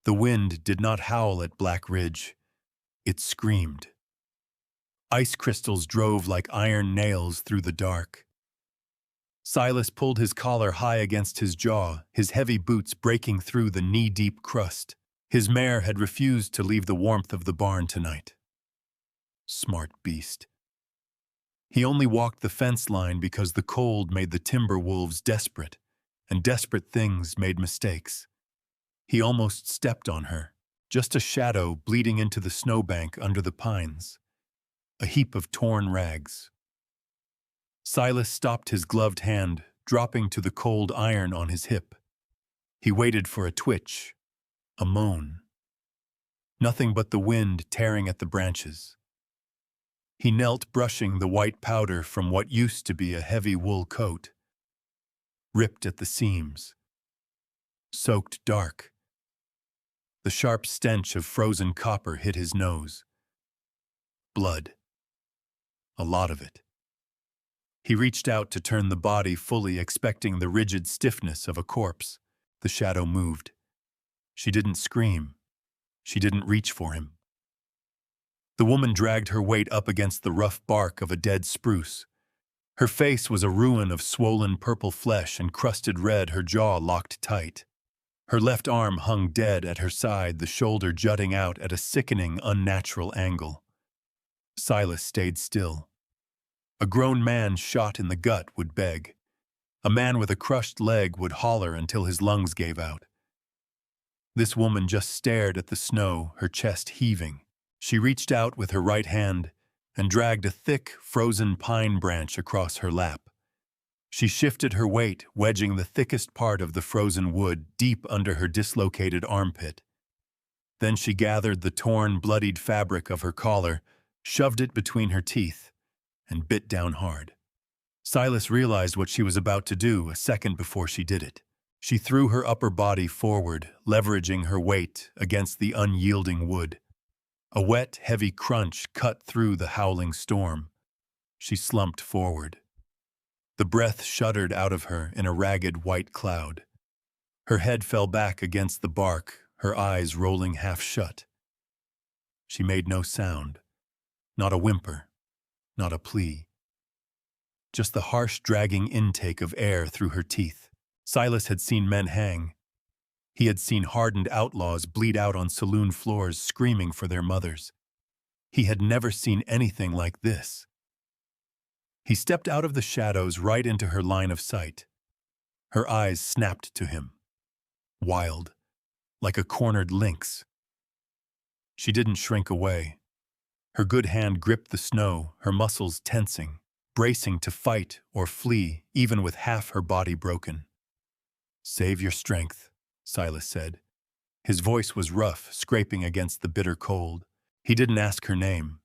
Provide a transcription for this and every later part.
The wind did not howl at Black Ridge. It screamed. Ice crystals drove like iron nails through the dark. Silas pulled his collar high against his jaw, his heavy boots breaking through the knee-deep crust. His mare had refused to leave the warmth of the barn tonight. Smart beast. He only walked the fence line because the cold made the timber wolves desperate, and desperate things made mistakes. He almost stepped on her, just a shadow bleeding into the snowbank under the pines. A heap of torn rags. Silas stopped his gloved hand, dropping to the cold iron on his hip. He waited for a twitch, a moan. Nothing but the wind tearing at the branches. He knelt, brushing the white powder from what used to be a heavy wool coat. Ripped at the seams. Soaked dark. The sharp stench of frozen copper hit his nose. Blood. A lot of it. He reached out to turn the body fully, expecting the rigid stiffness of a corpse. The shadow moved. She didn't scream. She didn't reach for him. The woman dragged her weight up against the rough bark of a dead spruce. Her face was a ruin of swollen purple flesh and crusted red, her jaw locked tight. Her left arm hung dead at her side, the shoulder jutting out at a sickening, unnatural angle. Silas stayed still. A grown man shot in the gut would beg. A man with a crushed leg would holler until his lungs gave out. This woman just stared at the snow, her chest heaving. She reached out with her right hand and dragged a thick, frozen pine branch across her lap. She shifted her weight, wedging the thickest part of the frozen wood deep under her dislocated armpit. Then she gathered the torn, bloodied fabric of her collar, shoved it between her teeth, and bit down hard. Silas realized what she was about to do a second before she did it. She threw her upper body forward, leveraging her weight against the unyielding wood. A wet, heavy crunch cut through the howling storm. She slumped forward. The breath shuddered out of her in a ragged white cloud. Her head fell back against the bark, her eyes rolling half shut. She made no sound. Not a whimper. Not a plea. Just the harsh, dragging intake of air through her teeth. Silas had seen men hang. He had seen hardened outlaws bleed out on saloon floors screaming for their mothers. He had never seen anything like this. He stepped out of the shadows right into her line of sight. Her eyes snapped to him. Wild, like a cornered lynx. She didn't shrink away. Her good hand gripped the snow, her muscles tensing, bracing to fight or flee, even with half her body broken. "Save your strength," Silas said. His voice was rough, scraping against the bitter cold. He didn't ask her name.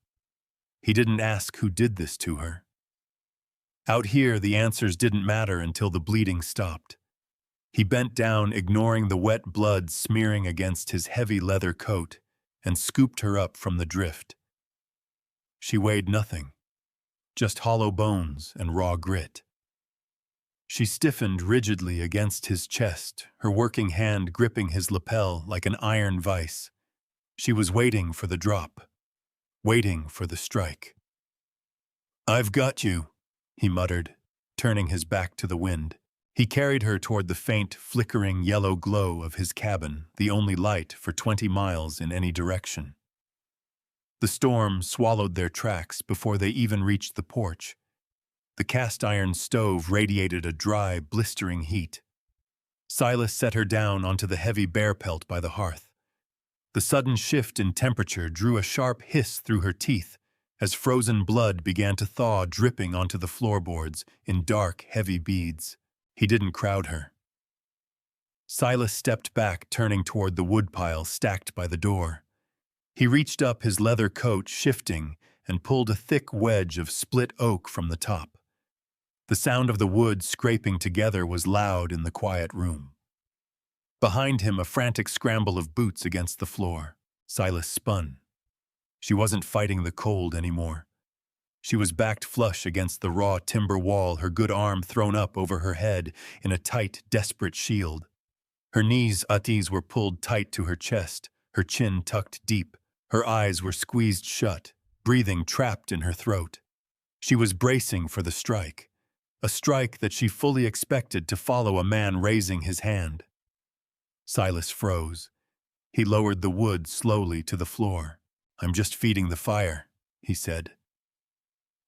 He didn't ask who did this to her. Out here, the answers didn't matter until the bleeding stopped. He bent down, ignoring the wet blood smearing against his heavy leather coat, and scooped her up from the drift. She weighed nothing, just hollow bones and raw grit. She stiffened rigidly against his chest, her working hand gripping his lapel like an iron vise. She was waiting for the drop, waiting for the strike. "I've got you," he muttered, turning his back to the wind. He carried her toward the faint, flickering yellow glow of his cabin, the only light for 20 miles in any direction. The storm swallowed their tracks before they even reached the porch. The cast-iron stove radiated a dry, blistering heat. Silas set her down onto the heavy bear pelt by the hearth. The sudden shift in temperature drew a sharp hiss through her teeth as frozen blood began to thaw, dripping onto the floorboards in dark, heavy beads. He didn't crowd her. Silas stepped back, turning toward the woodpile stacked by the door. He reached up his leather coat, shifting, and pulled a thick wedge of split oak from the top. The sound of the wood scraping together was loud in the quiet room. Behind him, a frantic scramble of boots against the floor. Silas spun. She wasn't fighting the cold anymore. She was backed flush against the raw timber wall, her good arm thrown up over her head in a tight, desperate shield. Her knees Atis were pulled tight to her chest, her chin tucked deep. Her eyes were squeezed shut, breathing trapped in her throat. She was bracing for the strike, a strike that she fully expected to follow a man raising his hand. Silas froze. He lowered the wood slowly to the floor. "I'm just feeding the fire," he said.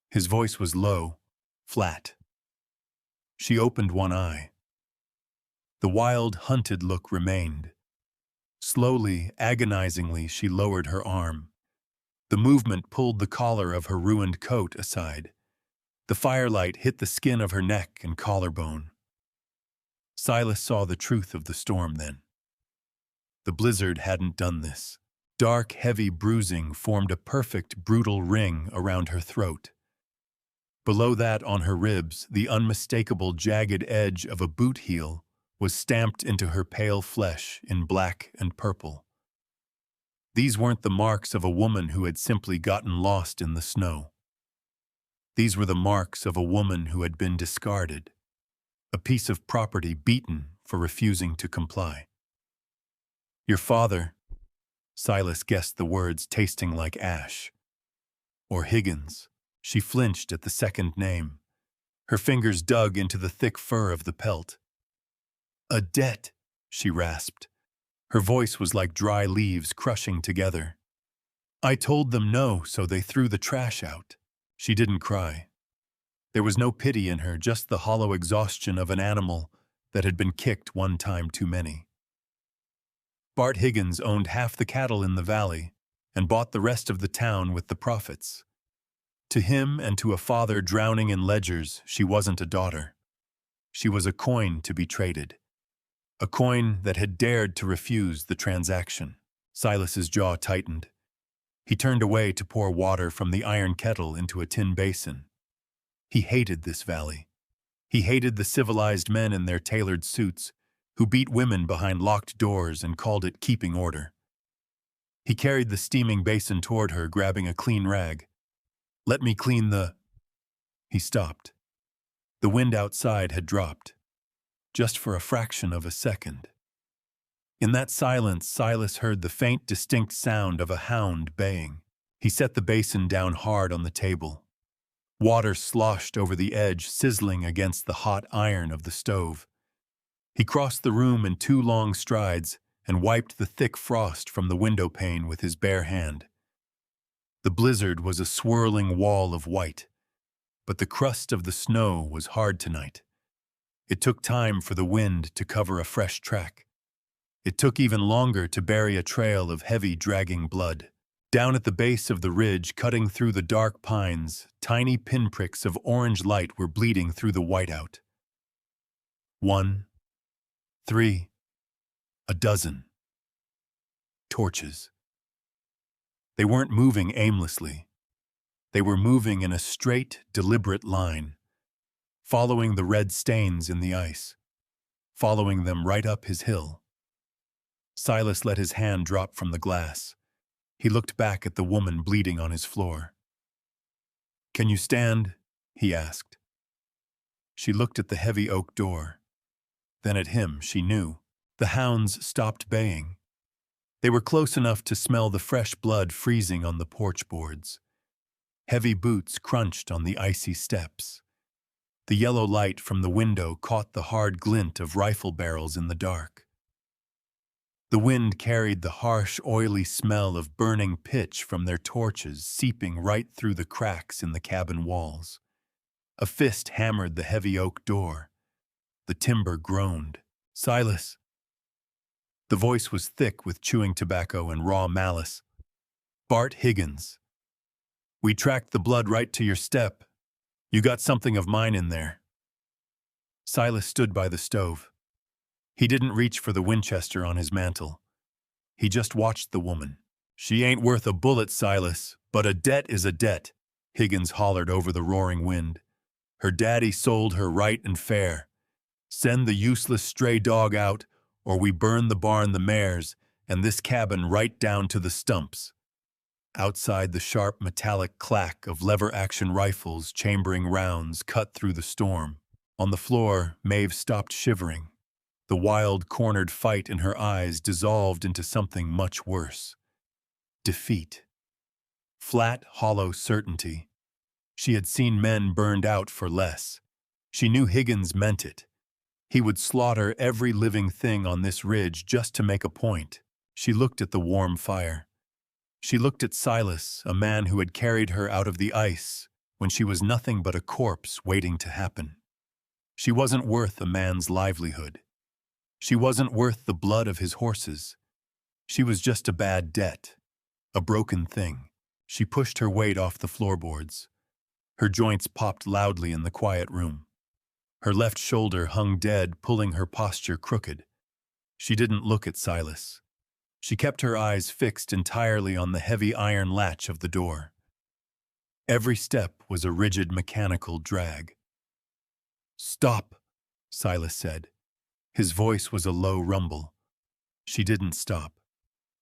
His voice was low, flat. She opened one eye. The wild, hunted look remained. Slowly, agonizingly, she lowered her arm. The movement pulled the collar of her ruined coat aside. The firelight hit the skin of her neck and collarbone. Silas saw the truth of the storm then. The blizzard hadn't done this. Dark, heavy bruising formed a perfect, brutal ring around her throat. Below that, on her ribs, the unmistakable jagged edge of a boot heel was stamped into her pale flesh in black and purple. These weren't the marks of a woman who had simply gotten lost in the snow. These were the marks of a woman who had been discarded, a piece of property beaten for refusing to comply. "Your father," Silas guessed the words tasting like ash. "Or Higgins." She flinched at the second name. Her fingers dug into the thick fur of the pelt. "A debt," she rasped. Her voice was like dry leaves crushing together. "I told them no, so they threw the trash out." She didn't cry. There was no pity in her, just the hollow exhaustion of an animal that had been kicked one time too many. Bart Higgins owned half the cattle in the valley and bought the rest of the town with the profits. To him and to a father drowning in ledgers, she wasn't a daughter. She was a coin to be traded. A coin that had dared to refuse the transaction. Silas's jaw tightened. He turned away to pour water from the iron kettle into a tin basin. He hated this valley. He hated the civilized men in their tailored suits who beat women behind locked doors and called it keeping order. He carried the steaming basin toward her, grabbing a clean rag. "Let me clean the—" He stopped. The wind outside had dropped, just for a fraction of a second. In that silence, Silas heard the faint, distinct sound of a hound baying. He set the basin down hard on the table. Water sloshed over the edge, sizzling against the hot iron of the stove. He crossed the room in 2 long strides and wiped the thick frost from the window pane with his bare hand. The blizzard was a swirling wall of white, but the crust of the snow was hard tonight. It took time for the wind to cover a fresh track. It took even longer to bury a trail of heavy, dragging blood. Down at the base of the ridge, cutting through the dark pines, tiny pinpricks of orange light were bleeding through the whiteout. 1, 3, a dozen. Torches. They weren't moving aimlessly. They were moving in a straight, deliberate line, following the red stains in the ice, following them right up his hill. Silas let his hand drop from the glass. He looked back at the woman bleeding on his floor. "Can you stand?" he asked. She looked at the heavy oak door. Then at him, she knew. The hounds stopped baying. They were close enough to smell the fresh blood freezing on the porch boards. Heavy boots crunched on the icy steps. The yellow light from the window caught the hard glint of rifle barrels in the dark. The wind carried the harsh, oily smell of burning pitch from their torches seeping right through the cracks in the cabin walls. A fist hammered the heavy oak door. The timber groaned. "Silas." The voice was thick with chewing tobacco and raw malice. "Bart Higgins. We tracked the blood right to your step. You got something of mine in there." Silas stood by the stove. He didn't reach for the Winchester on his mantle. He just watched the woman. "She ain't worth a bullet, Silas, but a debt is a debt," Higgins hollered over the roaring wind. "Her daddy sold her right and fair. Send the useless stray dog out, or we burn the barn, the mares, and this cabin right down to the stumps." Outside, the sharp metallic clack of lever-action rifles chambering rounds cut through the storm. On the floor, Maeve stopped shivering. The wild, cornered fight in her eyes dissolved into something much worse. Defeat. Flat, hollow certainty. She had seen men burned out for less. She knew Higgins meant it. He would slaughter every living thing on this ridge just to make a point. She looked at the warm fire. She looked at Silas, a man who had carried her out of the ice when she was nothing but a corpse waiting to happen. She wasn't worth a man's livelihood. She wasn't worth the blood of his horses. She was just a bad debt, a broken thing. She pushed her weight off the floorboards. Her joints popped loudly in the quiet room. Her left shoulder hung dead, pulling her posture crooked. She didn't look at Silas. She kept her eyes fixed entirely on the heavy iron latch of the door. Every step was a rigid mechanical drag. "Stop," Silas said. His voice was a low rumble. She didn't stop.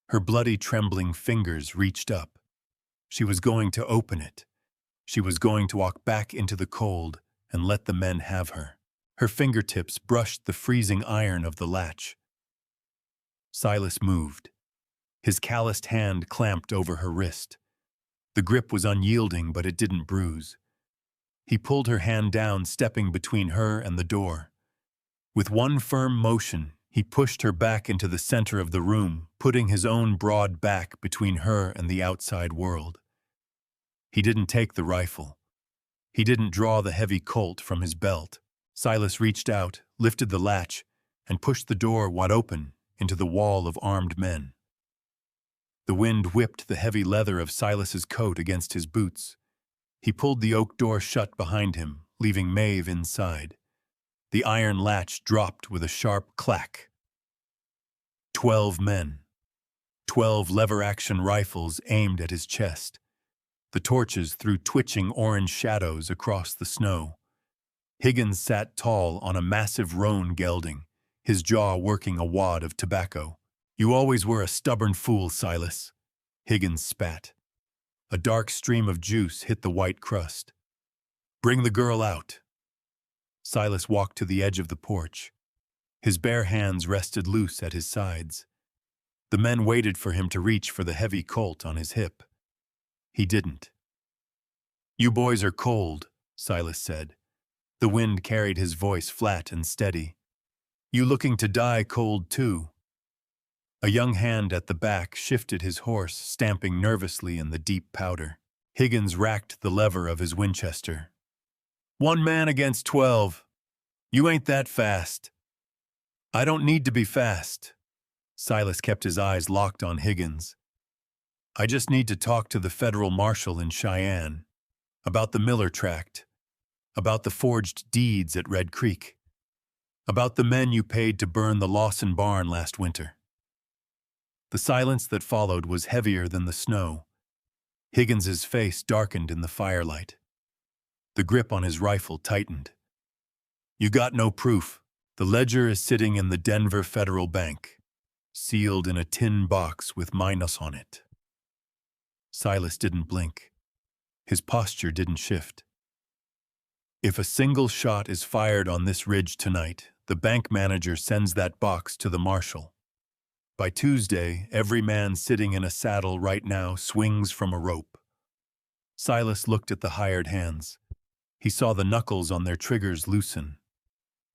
Her bloody, trembling fingers reached up. She was going to open it. She was going to walk back into the cold and let the men have her. Her fingertips brushed the freezing iron of the latch. Silas moved. His calloused hand clamped over her wrist. The grip was unyielding, but it didn't bruise. He pulled her hand down, stepping between her and the door. With one firm motion, he pushed her back into the center of the room, putting his own broad back between her and the outside world. He didn't take the rifle. He didn't draw the heavy Colt from his belt. Silas reached out, lifted the latch, and pushed the door wide open into the wall of armed men. The wind whipped the heavy leather of Silas's coat against his boots. He pulled the oak door shut behind him, leaving Maeve inside. The iron latch dropped with a sharp clack. 12 men. 12 lever-action rifles aimed at his chest. The torches threw twitching orange shadows across the snow. Higgins sat tall on a massive roan gelding, his jaw working a wad of tobacco. "You always were a stubborn fool, Silas." Higgins spat. A dark stream of juice hit the white crust. "Bring the girl out." Silas walked to the edge of the porch. His bare hands rested loose at his sides. The men waited for him to reach for the heavy Colt on his hip. He didn't. "You boys are cold," Silas said. The wind carried his voice flat and steady. "You looking to die cold too?" A young hand at the back shifted his horse, stamping nervously in the deep powder. Higgins racked the lever of his Winchester. "1 man against 12. You ain't that fast." "I don't need to be fast." Silas kept his eyes locked on Higgins. "I just need to talk to the federal marshal in Cheyenne. About the Miller Tract. About the forged deeds at Red Creek. About the men you paid to burn the Lawson barn last winter." The silence that followed was heavier than the snow. Higgins's face darkened in the firelight. The grip on his rifle tightened. "You got no proof. The ledger is sitting in the Denver Federal Bank, sealed in a tin box with minus on it." Silas didn't blink. His posture didn't shift. "If a single shot is fired on this ridge tonight, the bank manager sends that box to the marshal. By Tuesday, every man sitting in a saddle right now swings from a rope." Silas looked at the hired hands. He saw the knuckles on their triggers loosen.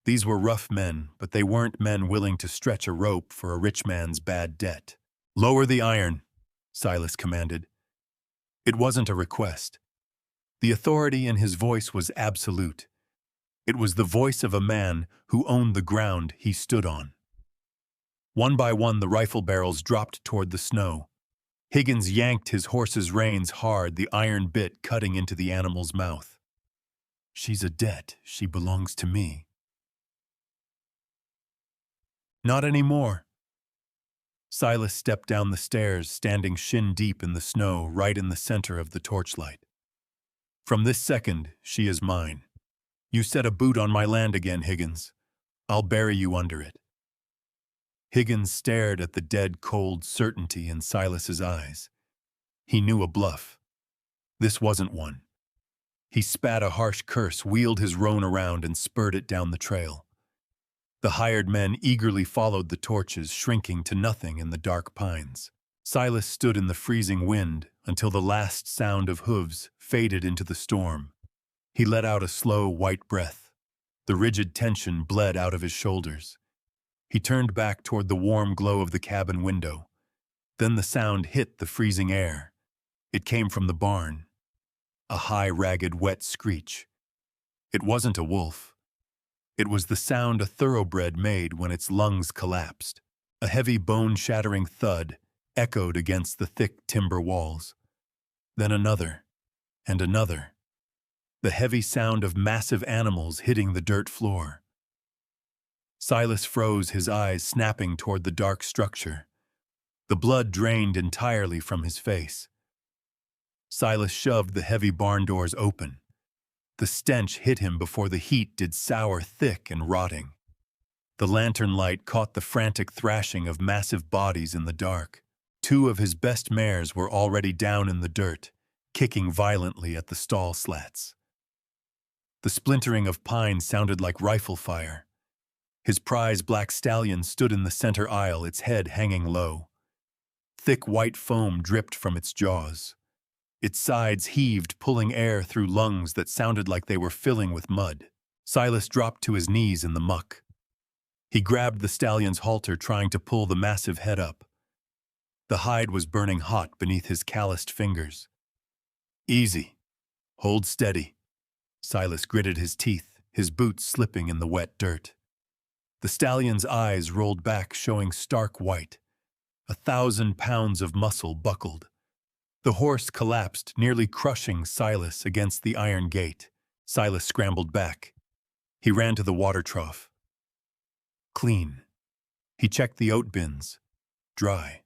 These were rough men, but they weren't men willing to stretch a rope for a rich man's bad debt. "Lower the iron," Silas commanded. It wasn't a request. The authority in his voice was absolute. It was the voice of a man who owned the ground he stood on. One by one, the rifle barrels dropped toward the snow. Higgins yanked his horse's reins hard, the iron bit cutting into the animal's mouth. "She's a debt. She belongs to me." "Not anymore." Silas stepped down the stairs, standing shin-deep in the snow, right in the center of the torchlight. "From this second, she is mine. You set a boot on my land again, Higgins. I'll bury you under it." Higgins stared at the dead, cold certainty in Silas's eyes. He knew a bluff. This wasn't one. He spat a harsh curse, wheeled his roan around, and spurred it down the trail. The hired men eagerly followed the torches, shrinking to nothing in the dark pines. Silas stood in the freezing wind until the last sound of hooves faded into the storm. He let out a slow, white breath. The rigid tension bled out of his shoulders. He turned back toward the warm glow of the cabin window. Then the sound hit the freezing air. It came from the barn. A high, ragged, wet screech. It wasn't a wolf. It was the sound a thoroughbred made when its lungs collapsed. A heavy, bone-shattering thud echoed against the thick timber walls. Then another, and another. The heavy sound of massive animals hitting the dirt floor. Silas froze, his eyes snapping toward the dark structure. The blood drained entirely from his face. Silas shoved the heavy barn doors open. The stench hit him before the heat did sour, thick, and rotting. The lantern light caught the frantic thrashing of massive bodies in the dark. 2 of his best mares were already down in the dirt, kicking violently at the stall slats. The splintering of pine sounded like rifle fire. His prize black stallion stood in the center aisle, its head hanging low. Thick white foam dripped from its jaws. Its sides heaved, pulling air through lungs that sounded like they were filling with mud. Silas dropped to his knees in the muck. He grabbed the stallion's halter, trying to pull the massive head up. The hide was burning hot beneath his calloused fingers. "Easy. Hold steady." Silas gritted his teeth, his boots slipping in the wet dirt. The stallion's eyes rolled back, showing stark white. 1,000 pounds of muscle buckled. The horse collapsed, nearly crushing Silas against the iron gate. Silas scrambled back. He ran to the water trough. Clean. He checked the oat bins. Dry.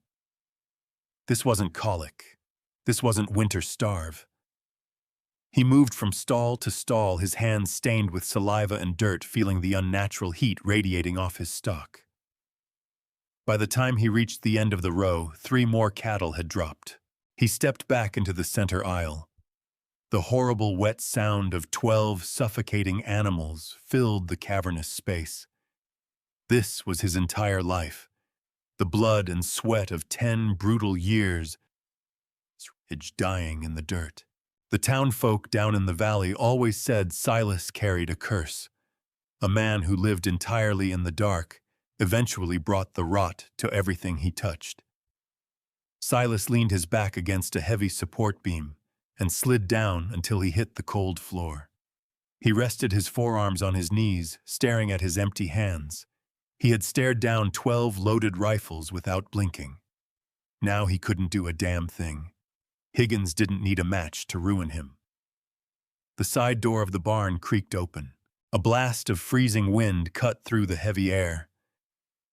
This wasn't colic. This wasn't winter starve. He moved from stall to stall, his hands stained with saliva and dirt, feeling the unnatural heat radiating off his stock. By the time he reached the end of the row, 3 more cattle had dropped. He stepped back into the center aisle. The horrible wet sound of 12 suffocating animals filled the cavernous space. This was his entire life. The blood and sweat of 10 brutal years, dying in the dirt. The townfolk down in the valley always said Silas carried a curse. A man who lived entirely in the dark eventually brought the rot to everything he touched. Silas leaned his back against a heavy support beam and slid down until he hit the cold floor. He rested his forearms on his knees, staring at his empty hands. He had stared down 12 loaded rifles without blinking. Now he couldn't do a damn thing. Higgins didn't need a match to ruin him. The side door of the barn creaked open. A blast of freezing wind cut through the heavy air.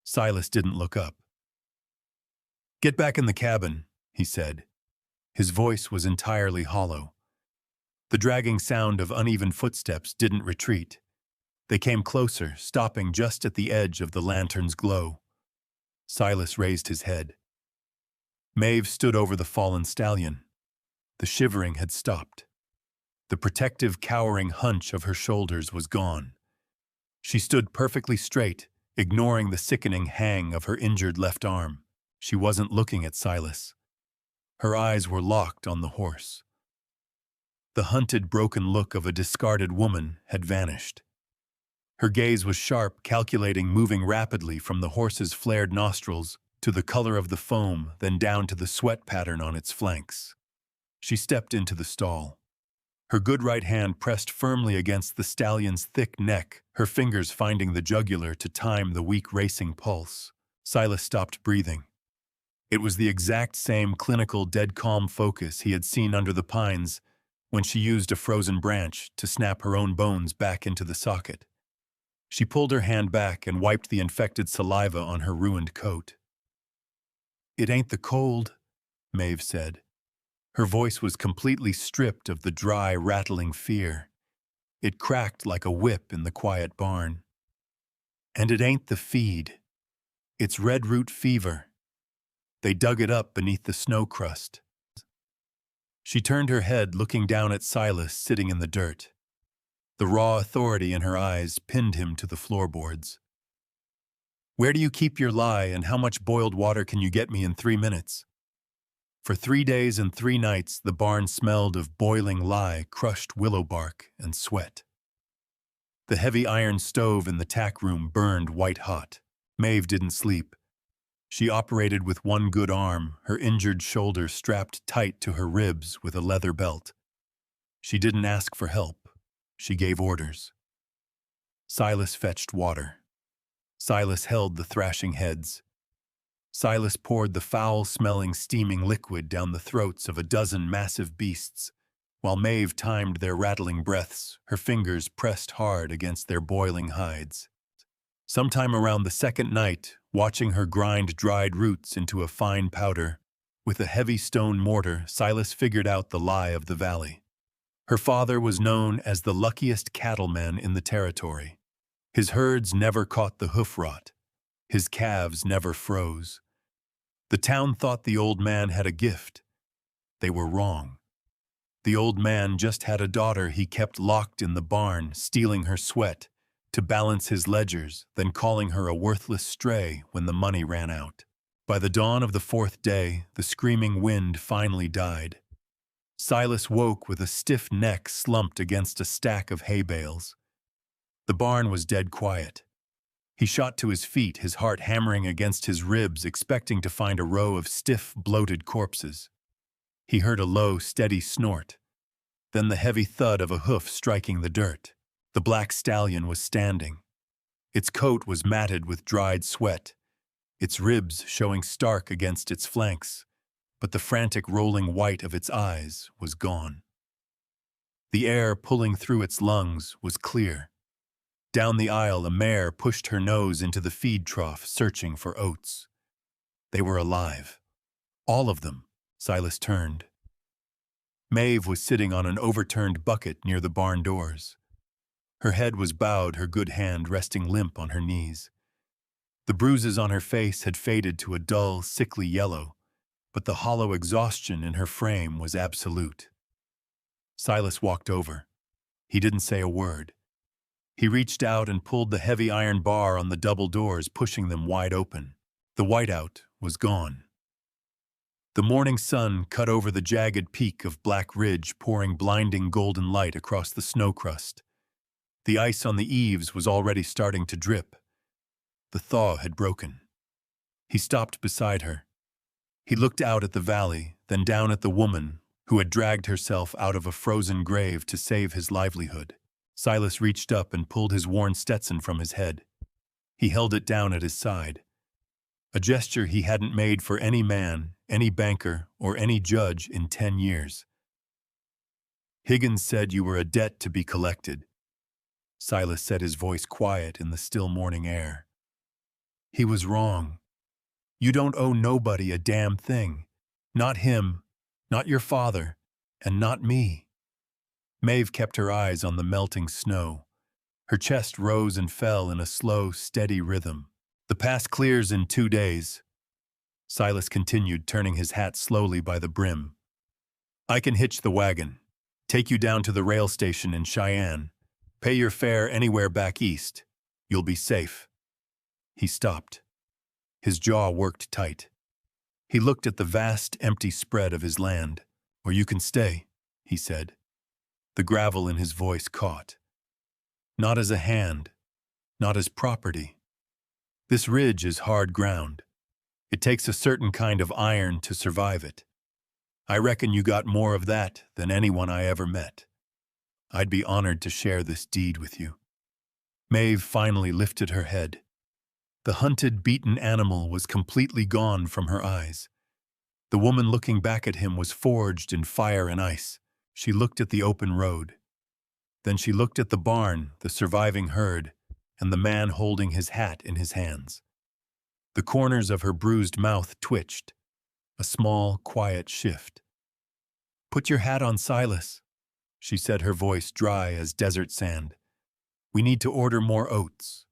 Silas didn't look up. "Get back in the cabin," he said. His voice was entirely hollow. The dragging sound of uneven footsteps didn't retreat. They came closer, stopping just at the edge of the lantern's glow. Silas raised his head. Maeve stood over the fallen stallion. The shivering had stopped. The protective, cowering hunch of her shoulders was gone. She stood perfectly straight, ignoring the sickening hang of her injured left arm. She wasn't looking at Silas. Her eyes were locked on the horse. The hunted, broken look of a discarded woman had vanished. Her gaze was sharp, calculating, moving rapidly from the horse's flared nostrils to the color of the foam, then down to the sweat pattern on its flanks. She stepped into the stall. Her good right hand pressed firmly against the stallion's thick neck, her fingers finding the jugular to time the weak racing pulse. Silas stopped breathing. It was the exact same clinical, dead calm focus he had seen under the pines when she used a frozen branch to snap her own bones back into the socket. She pulled her hand back and wiped the infected saliva on her ruined coat. "It ain't the cold," Maeve said. Her voice was completely stripped of the dry, rattling fear. It cracked like a whip in the quiet barn. "And it ain't the feed. It's red root fever. They dug it up beneath the snow crust." She turned her head, looking down at Silas sitting in the dirt. The raw authority in her eyes pinned him to the floorboards. Where do you keep your lye, and how much boiled water can you get me in 3 minutes? For 3 days and 3 nights the barn smelled of boiling lye, crushed willow bark, and sweat. The heavy iron stove in the tack room burned white hot. Maeve didn't sleep. She operated with one good arm, her injured shoulder strapped tight to her ribs with a leather belt. She didn't ask for help. She gave orders. Silas fetched water. Silas held the thrashing heads. Silas poured the foul-smelling, steaming liquid down the throats of a dozen massive beasts, while Maeve timed their rattling breaths, her fingers pressed hard against their boiling hides. Sometime around the second night, watching her grind dried roots into a fine powder, with a heavy stone mortar, Silas figured out the lie of the valley. Her father was known as the luckiest cattleman in the territory. His herds never caught the hoof rot. His calves never froze. The town thought the old man had a gift. They were wrong. The old man just had a daughter he kept locked in the barn, stealing her sweat, to balance his ledgers, then calling her a worthless stray when the money ran out. By the dawn of the fourth day, the screaming wind finally died. Silas woke with a stiff neck slumped against a stack of hay bales. The barn was dead quiet. He shot to his feet, his heart hammering against his ribs, expecting to find a row of stiff, bloated corpses. He heard a low, steady snort, then the heavy thud of a hoof striking the dirt. The black stallion was standing. Its coat was matted with dried sweat, its ribs showing stark against its flanks, but the frantic rolling white of its eyes was gone. The air pulling through its lungs was clear. Down the aisle, a mare pushed her nose into the feed trough, searching for oats. They were alive. All of them. Silas turned. Maeve was sitting on an overturned bucket near the barn doors. Her head was bowed, her good hand resting limp on her knees. The bruises on her face had faded to a dull, sickly yellow, but the hollow exhaustion in her frame was absolute. Silas walked over. He didn't say a word. He reached out and pulled the heavy iron bar on the double doors, pushing them wide open. The whiteout was gone. The morning sun cut over the jagged peak of Black Ridge, pouring blinding golden light across the snow crust. The ice on the eaves was already starting to drip. The thaw had broken. He stopped beside her. He looked out at the valley, then down at the woman who had dragged herself out of a frozen grave to save his livelihood. Silas reached up and pulled his worn Stetson from his head. He held it down at his side. A gesture he hadn't made for any man, any banker, or any judge in 10 years. Higgins said you were a debt to be collected. Silas said, his voice quiet in the still morning air. He was wrong. You don't owe nobody a damn thing. Not him, not your father, and not me. Maeve kept her eyes on the melting snow. Her chest rose and fell in a slow, steady rhythm. The pass clears in 2 days. Silas continued, turning his hat slowly by the brim. I can hitch the wagon, take you down to the rail station in Cheyenne, pay your fare anywhere back east. You'll be safe. He stopped. His jaw worked tight. He looked at the vast, empty spread of his land. Or you can stay, he said. The gravel in his voice caught. Not as a hand, not as property. This ridge is hard ground. It takes a certain kind of iron to survive it. I reckon you got more of that than anyone I ever met. I'd be honored to share this deed with you. Maeve finally lifted her head. The hunted, beaten animal was completely gone from her eyes. The woman looking back at him was forged in fire and ice. She looked at the open road. Then she looked at the barn, the surviving herd, and the man holding his hat in his hands. The corners of her bruised mouth twitched, a small, quiet shift. Put your hat on, Silas, she said, her voice dry as desert sand. We need to order more oats.